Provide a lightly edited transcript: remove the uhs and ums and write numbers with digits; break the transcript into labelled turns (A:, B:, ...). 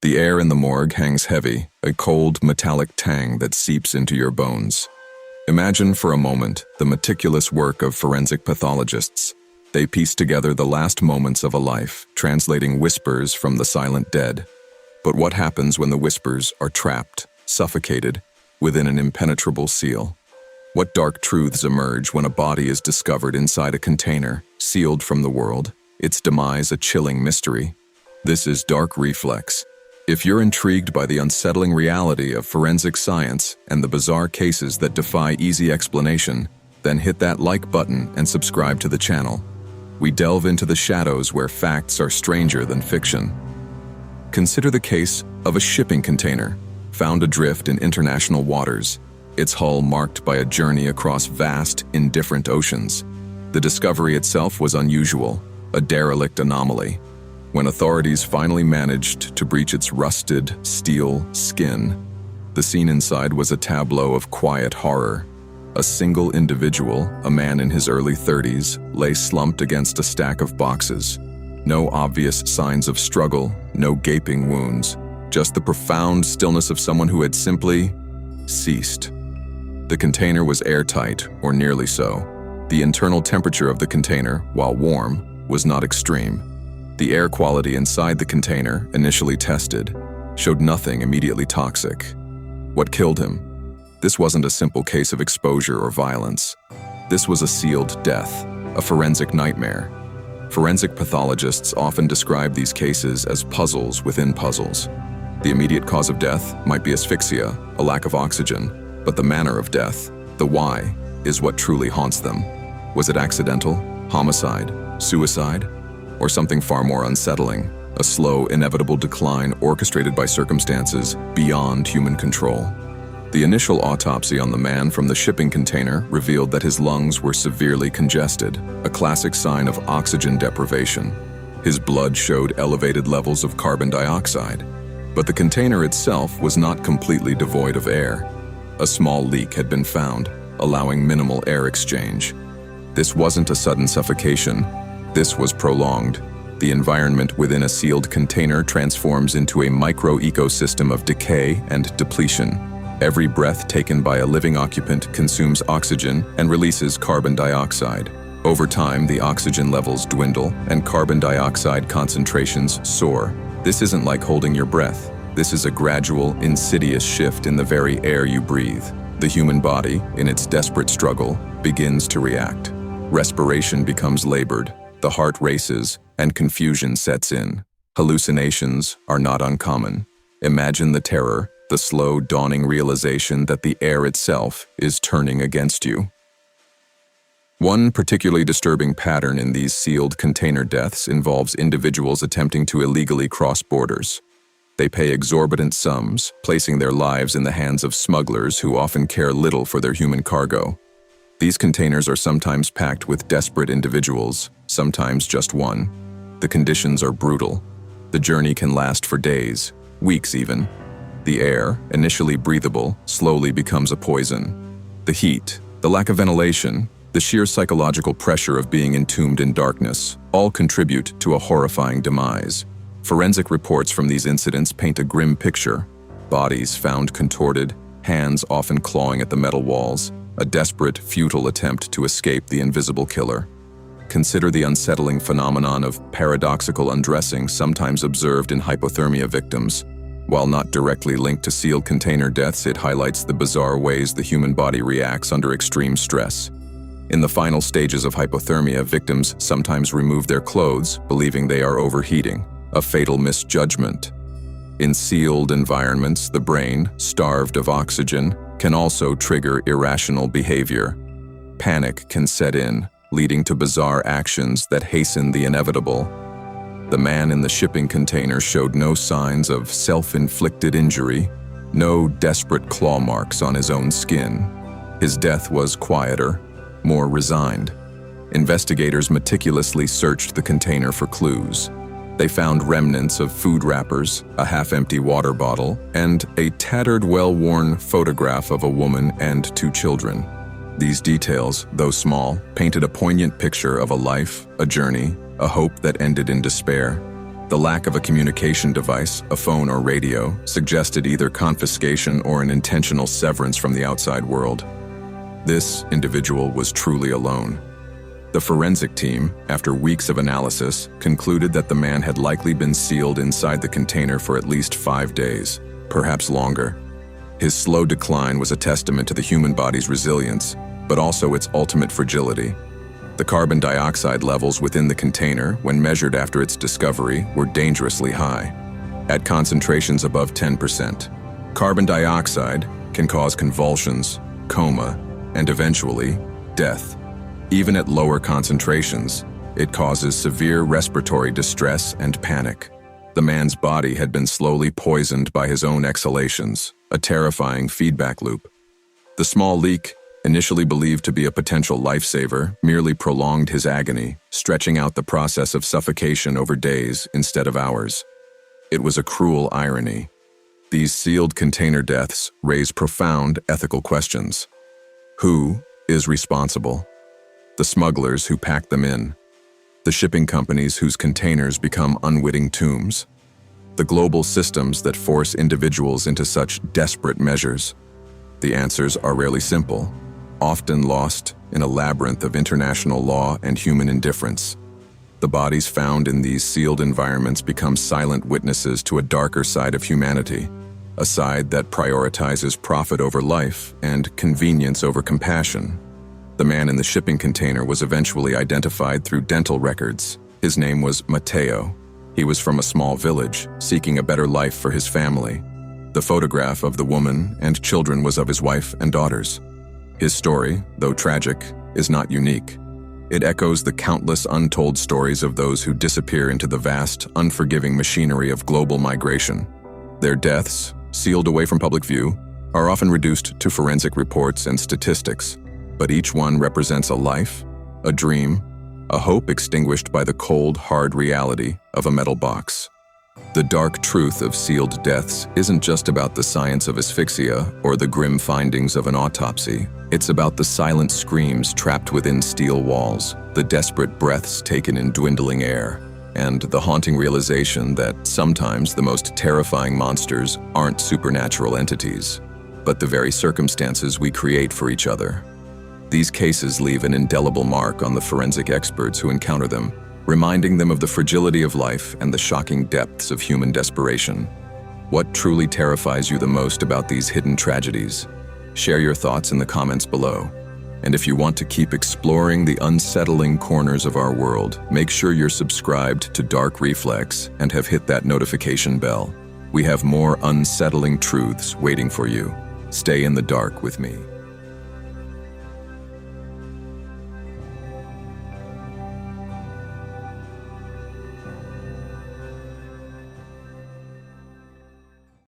A: The air in the morgue hangs heavy, a cold, metallic tang that seeps into your bones. Imagine for a moment the meticulous work of forensic pathologists. They piece together the last moments of a life, translating whispers from the silent dead. But what happens when the whispers are trapped, suffocated, within an impenetrable seal? What dark truths emerge when a body is discovered inside a container, sealed from the world, its demise a chilling mystery? This is Dark Reflex. If you're intrigued by the unsettling reality of forensic science and the bizarre cases that defy easy explanation, then hit that like button and subscribe to the channel. We delve into the shadows where facts are stranger than fiction. Consider the case of a shipping container, found adrift in international waters, its hull marked by a journey across vast, indifferent oceans. The discovery itself was unusual, a derelict anomaly. When authorities finally managed to breach its rusted, steel skin, the scene inside was a tableau of quiet horror. A single individual, a man in his early 30s, lay slumped against a stack of boxes. No obvious signs of struggle, no gaping wounds, just the profound stillness of someone who had simply ceased. The container was airtight, or nearly so. The internal temperature of the container, while warm, was not extreme. The air quality inside the container, initially tested, showed nothing immediately toxic. What killed him? This wasn't a simple case of exposure or violence. This was a sealed death, a forensic nightmare. Forensic pathologists often describe these cases as puzzles within puzzles. The immediate cause of death might be asphyxia, a lack of oxygen, but the manner of death, the why, is what truly haunts them. Was it accidental, homicide, suicide? Or something far more unsettling, a slow, inevitable decline orchestrated by circumstances beyond human control? The initial autopsy on the man from the shipping container revealed that his lungs were severely congested, a classic sign of oxygen deprivation. His blood showed elevated levels of carbon dioxide, but the container itself was not completely devoid of air. A small leak had been found, allowing minimal air exchange. This wasn't a sudden suffocation. This was prolonged. The environment within a sealed container transforms into a micro-ecosystem of decay and depletion. Every breath taken by a living occupant consumes oxygen and releases carbon dioxide. Over time, the oxygen levels dwindle and carbon dioxide concentrations soar. This isn't like holding your breath. This is a gradual, insidious shift in the very air you breathe. The human body, in its desperate struggle, begins to react. Respiration becomes labored. The heart races, and confusion sets in. Hallucinations are not uncommon. Imagine the terror, the slow dawning realization that the air itself is turning against you. One particularly disturbing pattern in these sealed container deaths involves individuals attempting to illegally cross borders. They pay exorbitant sums, placing their lives in the hands of smugglers who often care little for their human cargo. These containers are sometimes packed with desperate individuals, sometimes just one. The conditions are brutal. The journey can last for days, weeks even. The air, initially breathable, slowly becomes a poison. The heat, the lack of ventilation, the sheer psychological pressure of being entombed in darkness, all contribute to a horrifying demise. Forensic reports from these incidents paint a grim picture. Bodies found contorted, hands often clawing at the metal walls, a desperate, futile attempt to escape the invisible killer. Consider the unsettling phenomenon of paradoxical undressing sometimes observed in hypothermia victims. While not directly linked to sealed container deaths, it highlights the bizarre ways the human body reacts under extreme stress. In the final stages of hypothermia, victims sometimes remove their clothes, believing they are overheating, a fatal misjudgment. In sealed environments, the brain, starved of oxygen, can also trigger irrational behavior. Panic can set in, leading to bizarre actions that hasten the inevitable. The man in the shipping container showed no signs of self-inflicted injury, no desperate claw marks on his own skin. His death was quieter, more resigned. Investigators meticulously searched the container for clues. They found remnants of food wrappers, a half-empty water bottle, and a tattered, well-worn photograph of a woman and 2 children. These details, though small, painted a poignant picture of a life, a journey, a hope that ended in despair. The lack of a communication device, a phone or radio, suggested either confiscation or an intentional severance from the outside world. This individual was truly alone. The forensic team, after weeks of analysis, concluded that the man had likely been sealed inside the container for at least 5 days, perhaps longer. His slow decline was a testament to the human body's resilience, but also its ultimate fragility. The carbon dioxide levels within the container, when measured after its discovery, were dangerously high, at concentrations above 10%. Carbon dioxide can cause convulsions, coma, and eventually, death. Even at lower concentrations, it causes severe respiratory distress and panic. The man's body had been slowly poisoned by his own exhalations, a terrifying feedback loop. The small leak, initially believed to be a potential lifesaver, merely prolonged his agony, stretching out the process of suffocation over days instead of hours. It was a cruel irony. These sealed container deaths raise profound ethical questions. Who is responsible? The smugglers who pack them in? The shipping companies whose containers become unwitting tombs? The global systems that force individuals into such desperate measures? The answers are rarely simple, often lost in a labyrinth of international law and human indifference. The bodies found in these sealed environments become silent witnesses to a darker side of humanity, a side that prioritizes profit over life and convenience over compassion. The man in the shipping container was eventually identified through dental records. His name was Mateo. He was from a small village, seeking a better life for his family. The photograph of the woman and children was of his wife and daughters. His story, though tragic, is not unique. It echoes the countless untold stories of those who disappear into the vast, unforgiving machinery of global migration. Their deaths, sealed away from public view, are often reduced to forensic reports and statistics, but each one represents a life, a dream, a hope extinguished by the cold, hard reality of a metal box. The dark truth of sealed deaths isn't just about the science of asphyxia or the grim findings of an autopsy. It's about the silent screams trapped within steel walls, the desperate breaths taken in dwindling air, and the haunting realization that sometimes the most terrifying monsters aren't supernatural entities, but the very circumstances we create for each other. These cases leave an indelible mark on the forensic experts who encounter them, reminding them of the fragility of life and the shocking depths of human desperation. What truly terrifies you the most about these hidden tragedies? Share your thoughts in the comments below. And if you want to keep exploring the unsettling corners of our world, make sure you're subscribed to Dark Reflex and have hit that notification bell. We have more unsettling truths waiting for you. Stay in the dark with me.